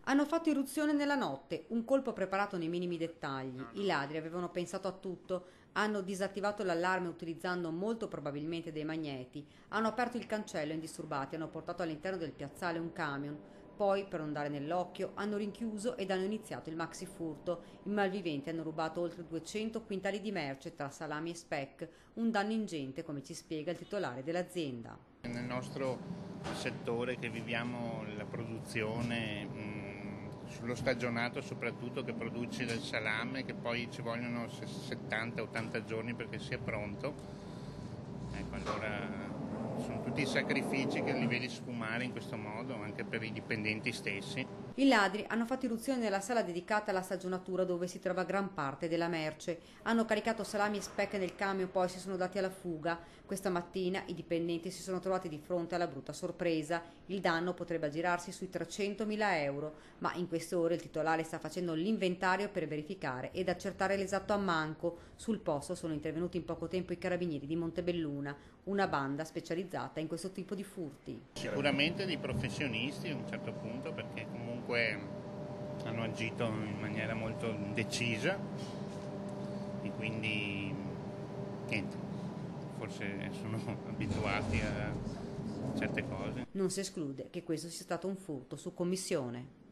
Hanno fatto irruzione nella notte, un colpo preparato nei minimi dettagli. I ladri avevano pensato a tutto, hanno disattivato l'allarme utilizzando molto probabilmente dei magneti, hanno aperto il cancello indisturbati, hanno portato all'interno del piazzale un camion, poi, per non dare nell'occhio, hanno rinchiuso ed hanno iniziato il maxi furto. I malviventi hanno rubato oltre 200 quintali di merce tra salami e speck, un danno ingente, come ci spiega il titolare dell'azienda. Nel nostro settore che viviamo la produzione, sullo stagionato soprattutto che produce del salame, che poi ci vogliono 70-80 giorni perché sia pronto, ecco, allora sono tutti sacrifici che li vedi sfumare in questo modo anche per i dipendenti stessi. I ladri hanno fatto irruzione nella sala dedicata alla stagionatura dove si trova gran parte della merce. Hanno caricato salami e speck nel camion, poi si sono dati alla fuga. Questa mattina i dipendenti si sono trovati di fronte alla brutta sorpresa. Il danno potrebbe aggirarsi sui 300.000 euro, ma in queste ore il titolare sta facendo l'inventario per verificare ed accertare l'esatto ammanco. Sul posto sono intervenuti in poco tempo i carabinieri di Montebelluna, una banda specializzata in questo tipo di furti. Sicuramente dei professionisti a un certo punto, perché comunque hanno agito in maniera molto decisa e quindi niente, forse sono abituati a certe cose. Non si esclude che questo sia stato un furto su commissione.